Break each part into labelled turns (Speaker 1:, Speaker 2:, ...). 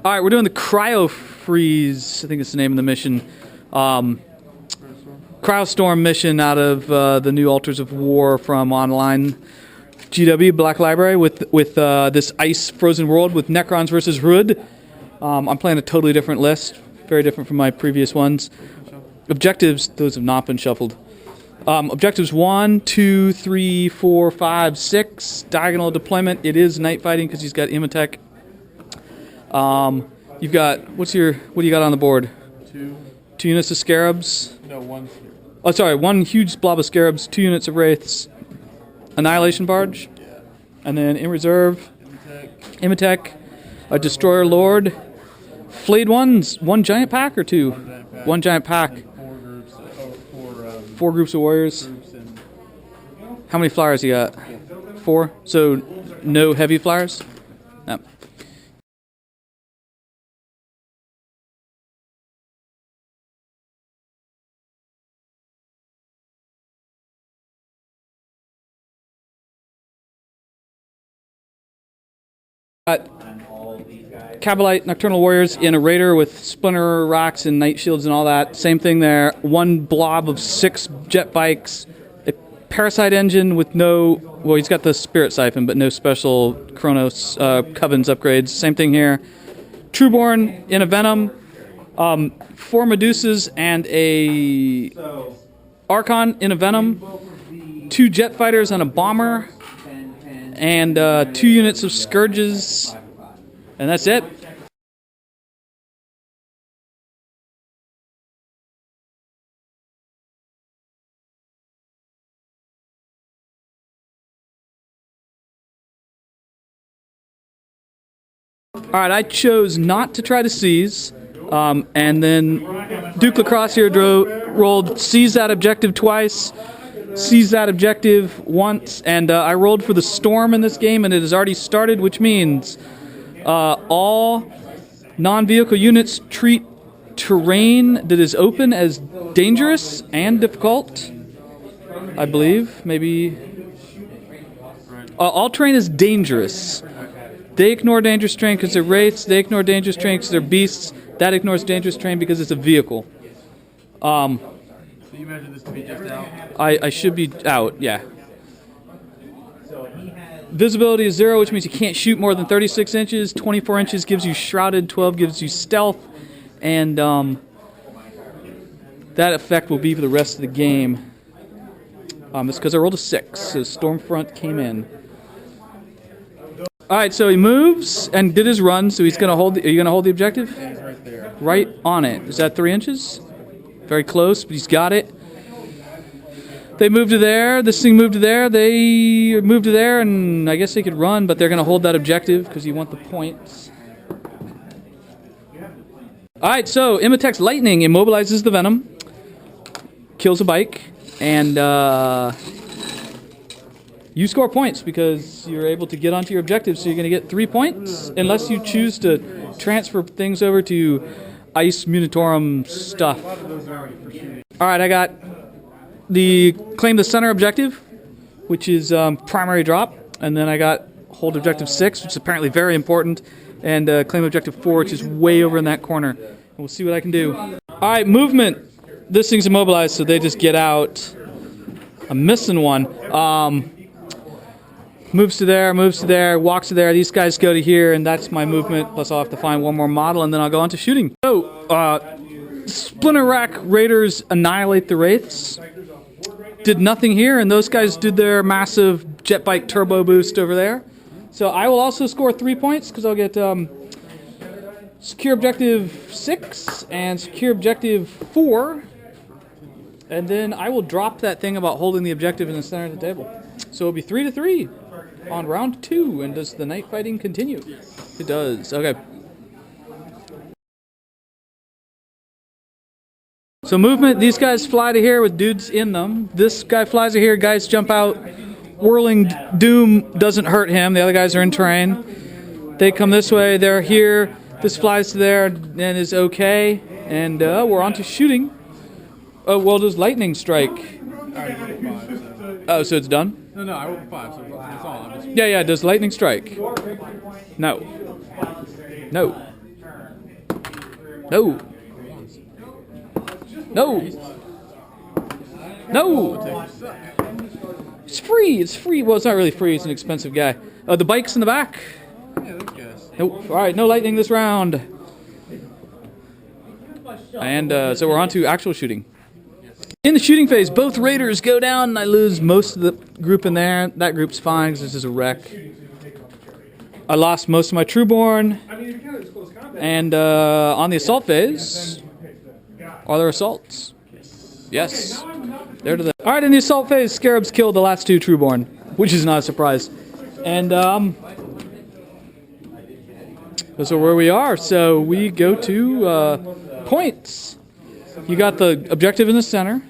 Speaker 1: All right, we're doing the Cryo Freeze. I think it's the name of the mission. Cryostorm mission out of the new Altars of War from online GW Black Library with this ice frozen world with Necrons versus Hrud. I'm playing a totally different list, very different from my previous ones. Objectives, those have not been shuffled. Objectives 1, 2, 3, 4, 5, 6. Diagonal deployment. It is night fighting because he's got Imatech. You've got what do you got on the board? Two units of scarabs.
Speaker 2: No, one.
Speaker 1: Oh, sorry, one huge blob of scarabs, 2 units of wraiths, annihilation barge, and then in reserve, Imatech, a destroyer lord, flayed ones, one giant pack or two? One giant pack. Four groups of warriors. How many flyers you got? 4. So no heavy flyers? No. Got Kabalite Nocturnal Warriors in a Raider with Splinter Rocks and Night Shields and all that. Same thing there. One blob of 6 jet bikes. A Parasite Engine with no... Well, he's got the Spirit Siphon, but no special Chronos Covens upgrades. Same thing here. Trueborn in a Venom. 4 Medusas and a Archon in a Venom. 2 Jet Fighters and a Bomber. And 2 units of Scourges, and that's it. Alright, I chose not to try to seize, and then Duke Lacrosse here rolled seize that objective twice. Seize that objective once, and I rolled for the storm in this game, and it has already started, which means all non-vehicle units treat terrain that is open as dangerous and difficult, I believe. Maybe all terrain is dangerous. They ignore dangerous terrain because they're wraiths. They ignore dangerous terrain because they're beasts. That ignores dangerous terrain because it's a vehicle.
Speaker 2: So you imagine this to be just out?
Speaker 1: I should be out, yeah. Visibility is 0, which means you can't shoot more than 36 inches. 24 inches gives you shrouded. 12 gives you stealth. And that effect will be for the rest of the game. It's because I rolled a 6, so Stormfront came in. Alright, so he moves and did his run, so he's going to hold... Are you going to hold the objective?
Speaker 2: Yeah, he's right there.
Speaker 1: Right on it. Is that 3 inches? Very close, but he's got it. They moved to there. This thing moved to there. They moved to there, and I guess they could run, but they're going to hold that objective because you want the points. All right, so Imatech's Lightning immobilizes the Venom, kills a bike, and you score points because you're able to get onto your objective, so you're going to get 3 points, unless you choose to transfer things over to Ice Munitorum stuff. All right, I got the claim the center objective, which is primary drop, and then I got hold objective 6, which is apparently very important, and claim objective 4, which is way over in that corner. And we'll see what I can do. All right, movement. This thing's immobilized, so they just get out. I'm missing one. Moves to there, walks to there. These guys go to here, and that's my movement. Plus, I'll have to find one more model, and then I'll go on to shooting. So, Splinter Rack Raiders annihilate the Wraiths. Did nothing here, and those guys did their massive jet bike turbo boost over there. So I will also score 3 points, because I'll get secure objective 6 and secure objective 4. And then I will drop that thing about holding the objective in the center of the table. So it'll be 3-3 on round 2. And does the night fighting continue? It does. Okay. So movement, these guys fly to here with dudes in them. This guy flies to here, guys jump out. Whirling Doom doesn't hurt him. The other guys are in terrain. They come this way, they're here. This flies to there and is okay. And we're on to shooting. Oh, well, does lightning strike? Oh, so it's done?
Speaker 2: No, I rolled 5, so that's all.
Speaker 1: Yeah, does lightning strike? No. No. No. No. It's free. It's free. Well, it's not really free. It's an expensive guy. Oh, the bike's in the back.
Speaker 2: Yeah, those guys.
Speaker 1: Nope. All right, no lightning this round. And so we're on to actual shooting. In the shooting phase, both raiders go down, and I lose most of the group in there. That group's fine because this is a wreck. I lost most of my Trueborn. And on the assault phase, are there assaults? Yes. There to the. All right, in the assault phase, Scarabs killed the last 2 Trueborn, which is not a surprise. And those are where we are. So we go to points. You got the objective in the center.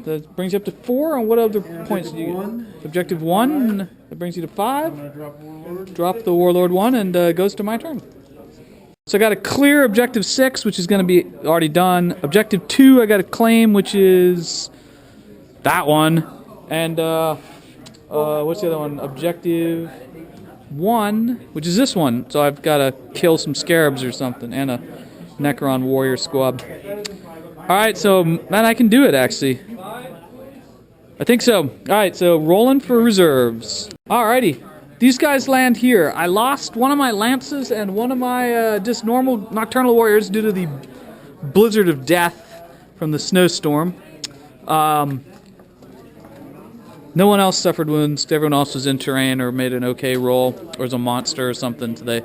Speaker 1: That brings you up to 4. And what other points do you get? Objective 1. That brings you to 5. Drop the Warlord 1, and goes to my turn. So I got to clear Objective 6, which is going to be already done. Objective 2, I got to claim, which is that one. And what's the other one? Objective 1, which is this one. So I've got to kill some Scarabs or something, and a Necron warrior squad. All right, so man, I can do it actually. I think so. All right, so rolling for reserves. Alrighty, these guys land here. I lost one of my lances and one of my just normal nocturnal warriors due to the blizzard of death from the snowstorm. No one else suffered wounds. Everyone else was in terrain or made an okay roll, or was a monster or something, so they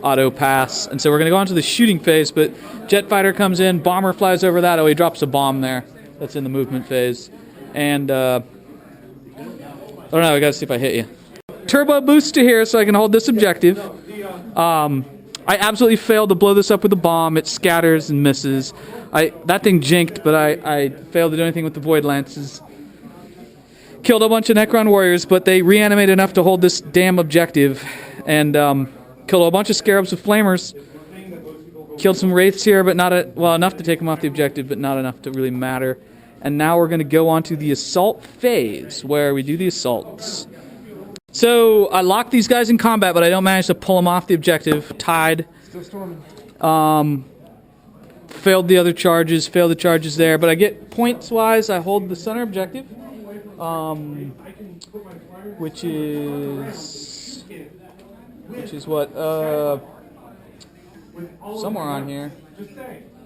Speaker 1: auto pass. And so we're going to go on to the shooting phase, but jet fighter comes in, bomber flies over that. Oh, he drops a bomb there. That's in the movement phase. And I don't know, I got to see if I hit you. Turbo boost to here so I can hold this objective. I absolutely failed to blow this up with a bomb. It scatters and misses. That thing jinked, but I failed to do anything with the Void Lances. Killed a bunch of Necron warriors, but they reanimated enough to hold this damn objective. And killed a bunch of Scarabs with flamers. Killed some Wraiths here, but not enough to take them off the objective, but not enough to really matter. And now we're going to go on to the assault phase, where we do the assaults. So I lock these guys in combat, but I don't manage to pull them off the objective. Tied.
Speaker 2: Still storming.
Speaker 1: Failed the other charges. Failed the charges there, but I get points-wise. I hold the center objective, which is what somewhere on here.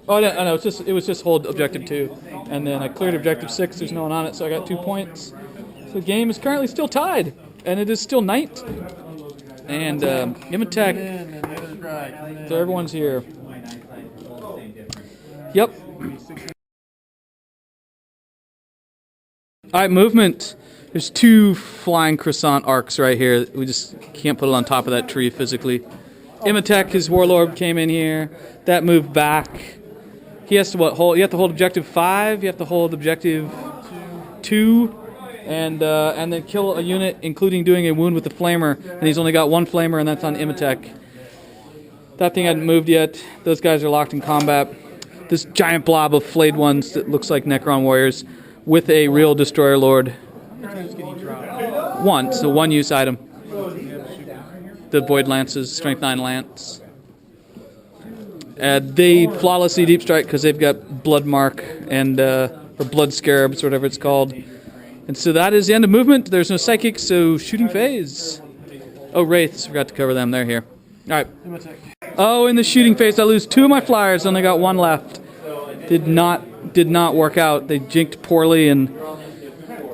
Speaker 1: Oh no! It was just hold objective 2, and then I cleared objective 6. There's no one on it, so I got 2 points. So the game is currently still tied, and it is still night. And give a tech. So everyone's here. Yep. All right, movement. There's 2 flying croissant arcs right here. We just can't put it on top of that tree physically. Imatech, his warlord, came in here. That moved back. He has to hold? You have to hold objective 5. You have to hold objective 2, and then kill a unit, including doing a wound with the flamer. And he's only got 1 flamer, and that's on Imatech. That thing hadn't moved yet. Those guys are locked in combat. This giant blob of flayed ones that looks like Necron warriors with a real destroyer lord. 1, so 1 use item. The Void Lances, Strength 9 Lance. They flawlessly deep strike because they've got Blood Mark and or Blood Scarabs, or whatever it's called. And so that is the end of movement. There's no psychic, so shooting phase. Oh, Wraiths, forgot to cover them. They're here. All right. Oh, in the shooting phase, I lose 2 of my flyers. Only got 1 left. Did not work out. They jinked poorly and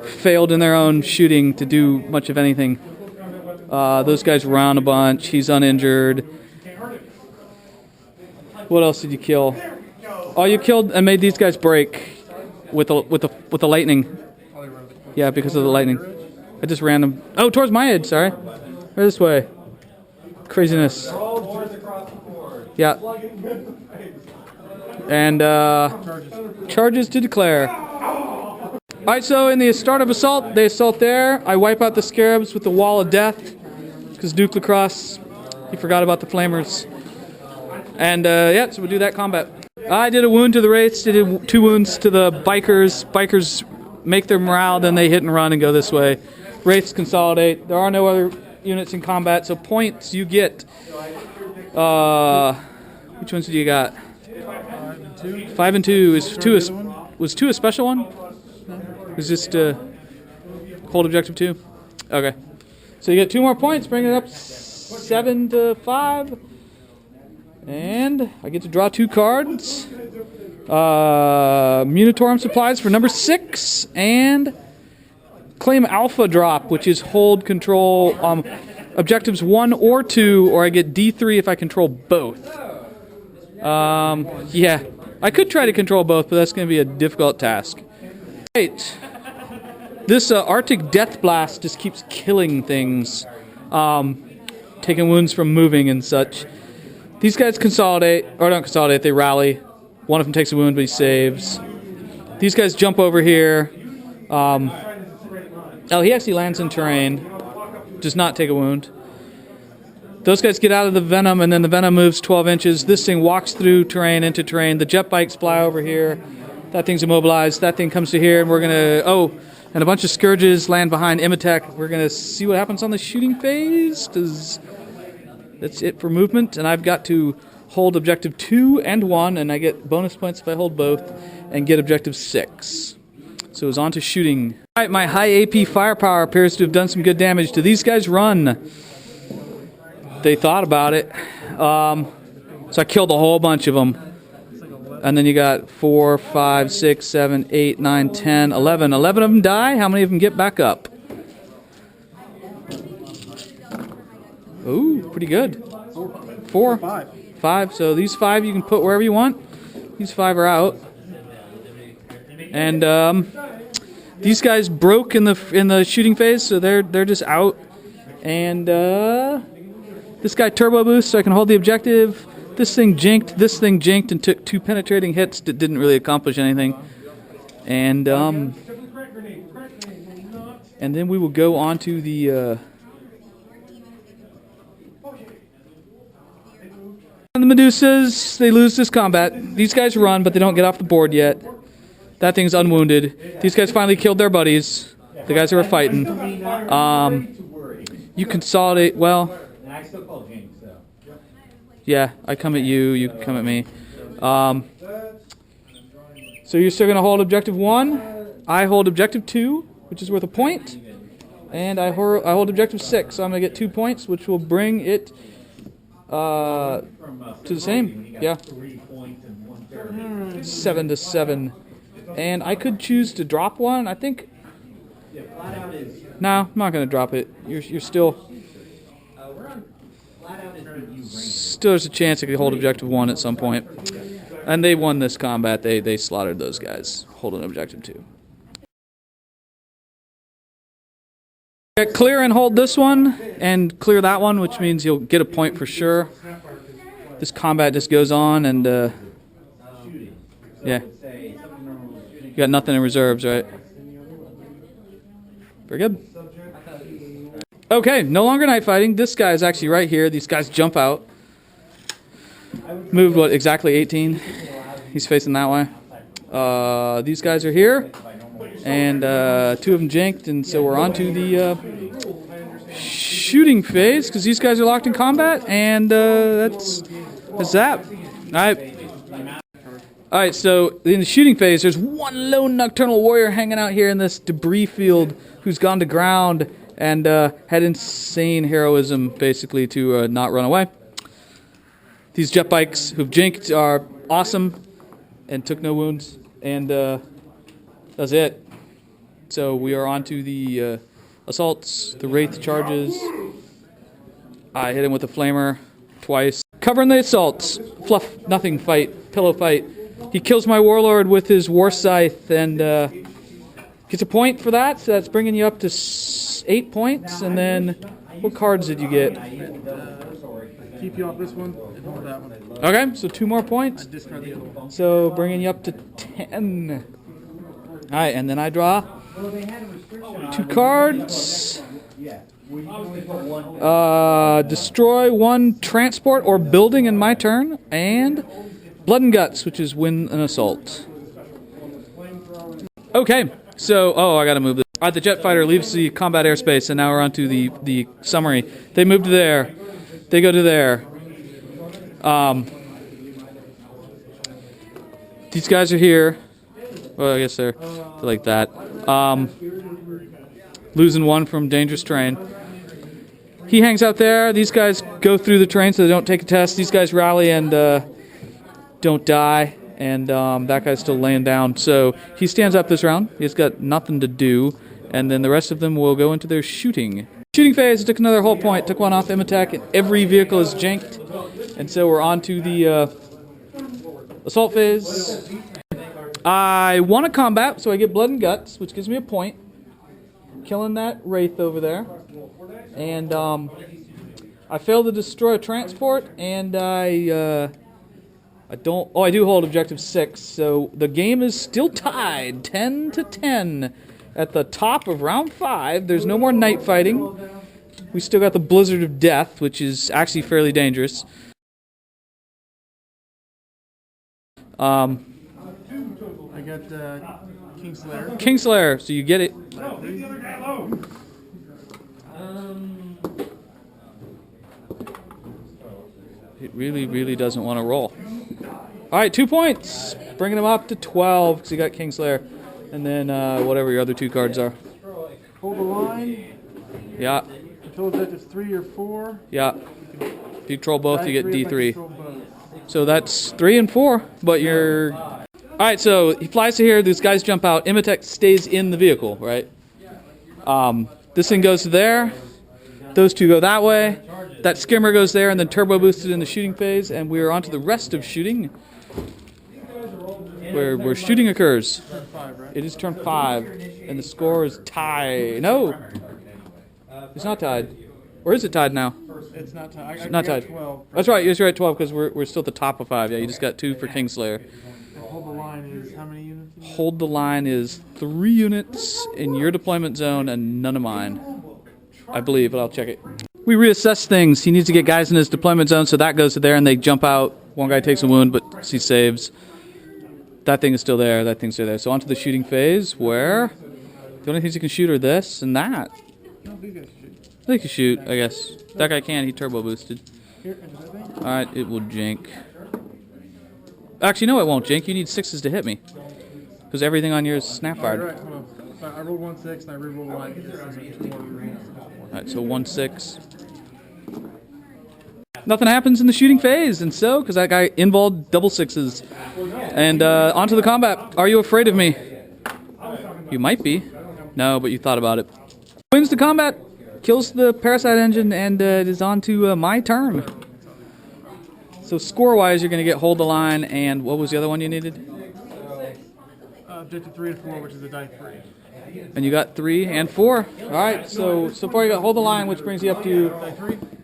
Speaker 1: failed in their own shooting to do much of anything. Those guys round a bunch. He's uninjured. What else did you kill? Oh, you killed and made these guys break with the lightning. Yeah, because of the lightning. I just ran them. Oh, towards my edge. Sorry. Right this way. Craziness. Yeah. And charges to declare. All right. So in the start of assault, they assault there. I wipe out the Scarabs with the Wall of Death because Duke Lacrosse, he forgot about the flamers. And yeah, so we'll do that combat. I did a wound to the Wraiths, did 2 wounds to the Bikers. Bikers make their morale, then they hit and run and go this way. Wraiths consolidate. There are no other units in combat, so points you get Which ones do you got?
Speaker 2: 2.
Speaker 1: 5 and 2 is was 2 a special one? Was just hold objective 2? Okay. So you get 2 more points, bring it up 7 to 5. And I get to draw 2 cards. Munitorum supplies for number 6, and claim Alpha Drop, which is hold control objectives 1 or 2, or I get D3 if I control both. Yeah, I could try to control both, but that's going to be a difficult task. Right. This Arctic Death Blast just keeps killing things, taking wounds from moving and such. These guys consolidate, or don't consolidate, they rally. One of them takes a wound, but he saves. These guys jump over here. Oh, he actually lands in terrain. Does not take a wound. Those guys get out of the venom, and then the venom moves 12 inches. This thing walks through terrain into terrain. The jet bikes fly over here. That thing's immobilized. That thing comes to here, and we're going to... Oh, and a bunch of Scourges land behind Imatech. We're going to see what happens on the shooting phase, because that's it for movement. And I've got to hold objective 2 and 1, and I get bonus points if I hold both, and get objective 6. So it's on to shooting. All right, my high AP firepower appears to have done some good damage. Do these guys run? They thought about it. So I killed a whole bunch of them. And then you got 4, 5, 6, 7, 8, 9, 10, 11. 11 of them die. How many of them get back up? Ooh, pretty good. 4. 5. So these 5 you can put wherever you want. These 5 are out. And these guys broke in the shooting phase, so they're just out. And this guy turbo boost, so I can hold the objective. This thing jinked, and took 2 penetrating hits that didn't really accomplish anything. And then we will go on to the Medusas. They lose this combat. These guys run, but they don't get off the board yet. That thing's unwounded. These guys finally killed their buddies, the guys who were fighting. You consolidate. Well, yeah, I come at you, you come at me. So you're still going to hold objective 1. I hold objective 2, which is worth a point. And I hold objective 6, so I'm going to get 2 points, which will bring it to the same. Yeah. 7 to 7. And I could choose to drop one, I think. No, I'm not going to drop it. You're still... Still there's a chance I could hold objective 1 at some point. And they won this combat. They slaughtered those guys holding objective 2. Clear and hold this one, and clear that one, which means you'll get a point for sure. This combat just goes on, and yeah. You got nothing in reserves, right? Very good. Okay, no longer night fighting. This guy is actually right here. These guys jump out. Moved, what, exactly 18? He's facing that way. These guys are here. And 2 of them jinked, and so we're on to the shooting phase, because these guys are locked in combat, and that's that. Alright, so in the shooting phase, there's one lone Nocturnal Warrior hanging out here in this debris field who's gone to ground and had insane heroism, basically, to not run away. These jet bikes who've jinked are awesome and took no wounds, and that's it. So we are on to the assaults, the Wraith charges. I hit him with a flamer twice. Covering the assaults. Fluff, nothing fight, pillow fight. He kills my warlord with his war scythe and gets a point for that. So that's bringing you up to 8 points. And then, what cards did you get?
Speaker 2: Keep you off this one and hold that one.
Speaker 1: Okay, so 2 more points.
Speaker 2: Discard the other one. So
Speaker 1: bringing you up to 10. All right, and then I draw 2 cards. Destroy 1 transport or building in my turn, and Blood and Guts, which is win an assault. Okay, so I gotta move this. All right, the jet fighter leaves the combat airspace, and now we're on to the summary. They move to there. They go to there. These guys are here. Well, I guess they're like that. Losing one from dangerous terrain. He hangs out there. These guys go through the terrain so they don't take a test. These guys rally and don't die. And that guy's still laying down. So he stands up this round. He's got nothing to do. And then the rest of them will go into their shooting. Shooting phase, took another hull point, took one off Imatech, and every vehicle is janked. And so we're on to the assault phase. I won a combat, so I get blood and guts, which gives me a point. Killing that wraith over there. And I failed to destroy a transport, and I don't... Oh, I do hold objective 6, so the game is still tied, 10-10. At the top of round 5, there's no more night fighting. We still got the Blizzard of Death, which is actually fairly dangerous.
Speaker 2: I got Kingslayer.
Speaker 1: Kingslayer, so you get it. It really, really doesn't want to roll. All right, 2 points. Bringing him up to 12 because he got Kingslayer. And then whatever your other 2 cards are.
Speaker 2: Hold the line.
Speaker 1: Yeah.
Speaker 2: Until objectives 3 or 4.
Speaker 1: Yeah. If you troll both, you get D3. So that's 3 and 4, but you're... Alright, so he flies to here, these guys jump out, Imatech stays in the vehicle, right? This thing goes to there, those 2 go that way, that skimmer goes there, and then turbo boosted in the shooting phase, and we are on to the rest of shooting, where shooting occurs. It is turn 5, and the score is tied. No! It's not tied. Or is it tied now?
Speaker 2: It's not tied.
Speaker 1: It's not tied.
Speaker 2: 12.
Speaker 1: That's right, you're right, 12, because we're still at the top of 5. Yeah, you just got 2 for Kingslayer.
Speaker 2: Hold the line is how many units?
Speaker 1: Hold the line is 3 units in your deployment zone and none of mine. I believe, but I'll check it. We reassess things. He needs to get guys in his deployment zone, so that goes to there and they jump out. One guy takes a wound, but he saves. That thing is still there. That thing's still there. So on to the shooting phase, where the only things you can shoot are this and that.
Speaker 2: No, these guys shoot.
Speaker 1: They can shoot, I guess. That guy can. He turbo boosted.
Speaker 2: Here, into that thing?
Speaker 1: Alright, it will jink. Actually, no, it won't jink. You need 6s to hit me. Because everything on yours is snap fired.
Speaker 2: Alright, hold on. So I rolled 1 6 and I re-rolled 1.
Speaker 1: Alright, so 1 6. Nothing happens in the shooting phase, and so, because that guy involved double 6s. And onto the combat. Are you afraid of me? You might be. No, but you thought about it. Wins the combat, kills the parasite engine, and it is on to my turn. So score-wise, you're going to get hold the line, and what was the other one you needed?
Speaker 2: Objective 3 and 4, which is a die 3.
Speaker 1: And you got 3 and 4. All right, so far you got hold the line, which brings you up to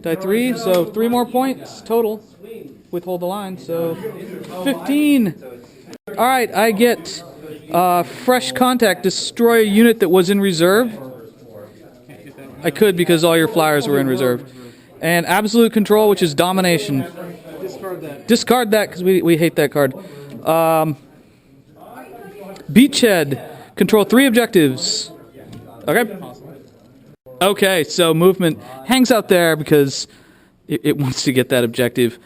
Speaker 1: die 3. So 3 more points total with hold the line. So 15. All right, I get fresh contact, destroy a unit that was in reserve. I could because all your flyers were in reserve. And absolute control, which is domination.
Speaker 2: Discard that.
Speaker 1: Discard that because we hate that card. Beachhead. Control 3 objectives. Okay. Okay, so movement hangs out there because it wants to get that objective.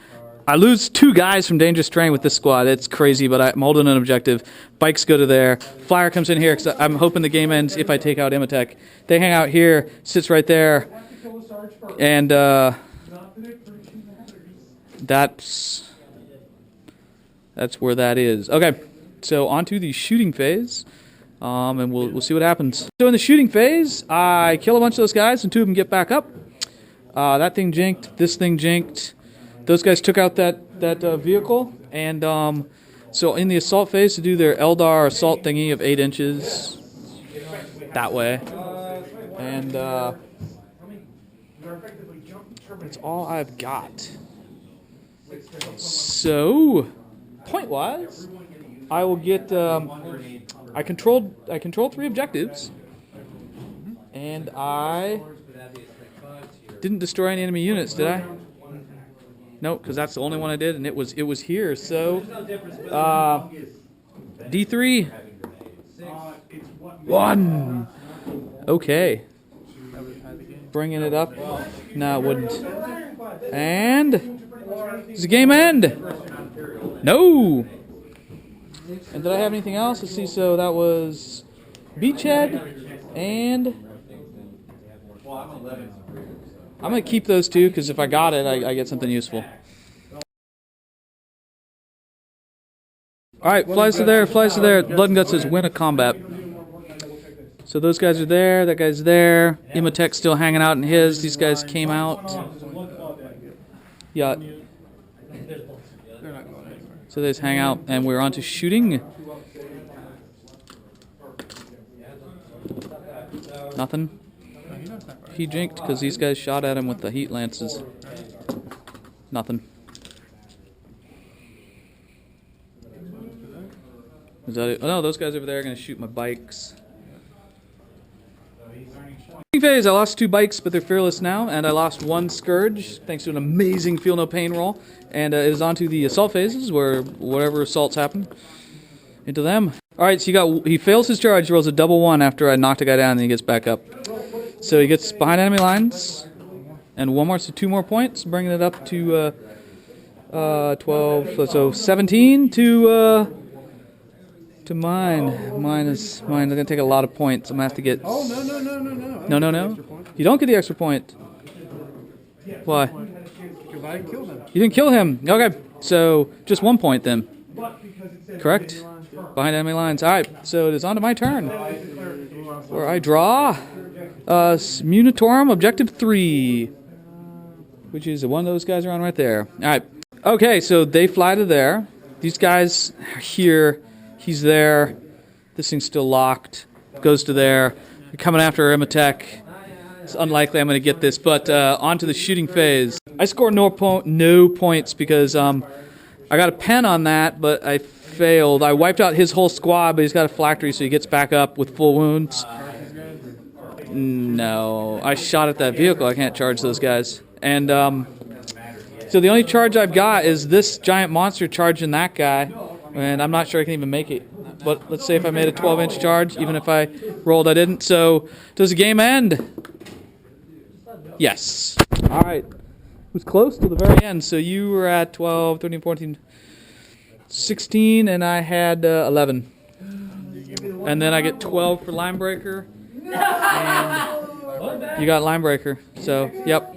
Speaker 1: I lose 2 guys from dangerous terrain with this squad. It's crazy, but I'm holding an objective. Bikes go to there. Flyer comes in here because I'm hoping the game ends if I take out Imatech. They hang out here, sits right there, and that's where that is. Okay, so on to the shooting phase. And we'll see what happens. So in the shooting phase, I kill a bunch of those guys, and 2 of them get back up. That thing jinked. This thing jinked. Those guys took out that vehicle, and so in the assault phase to do their Eldar assault thingy of 8 inches that way, and that's all I've got. So point-wise, I will get. I controlled 3 objectives, and I didn't destroy any enemy units, did I? No, because that's the only one I did, and it was here. So D3, 1. Okay, bringing it up. No, it wouldn't. And does the game end? No. And did I have anything else? Let's see. So that was Beachhead and I'm gonna keep those two because if I got it, I get something useful. All right, flies to there, flies to there. Blood and Guts says win a combat. So those guys are there. That guy's there. Imhotep's still hanging out in his. These guys came out. Yeah. So they just hang out, and we're on to shooting. Nothing. He jinked because these guys shot at him with the heat lances. Nothing. Is that it? Oh no, those guys over there are going to shoot my bikes. Phase, I lost 2 bikes, but they're fearless now, and I lost 1 Scourge, thanks to an amazing Feel No Pain roll. And it is on to the assault phases, where whatever assaults happen, into them. Alright, so he fails his charge, he rolls a double 1 after I knocked a guy down, and he gets back up. So he gets behind enemy lines, and 1 more, so 2 more points, bringing it up to 12, so 17 to mine. Mine is going to take a lot of points. I'm going to have to get...
Speaker 2: Oh, no.
Speaker 1: No. You don't get the extra point. Why?
Speaker 2: Because I killed him.
Speaker 1: You didn't kill him. Okay, so just 1 point then. Correct? Behind enemy lines. All right, so it is on to my turn. Where I draw Munitorum Objective 3. Which is one of those guys are on right there. All right. Okay, so they fly to there. These guys are here. He's there. This thing's still locked. Goes to there. They're coming after Imhotep. It's unlikely I'm going to get this, but on to the shooting phase. I scored no points because I got a pen on that, but I failed. I wiped out his whole squad, but he's got a phylactery, so he gets back up with full wounds. No. I shot at that vehicle. I can't charge those guys. And so the only charge I've got is this giant monster charging that guy. And I'm not sure I can even make it. But let's say if I made a 12-inch charge, even if I rolled, I didn't. So does the game end? Yes. All right. It was close to the very end. So you were at 12, 13, 14, 16, and I had 11. And then I get 12 for Line Breaker. And you got Line Breaker. So, yep.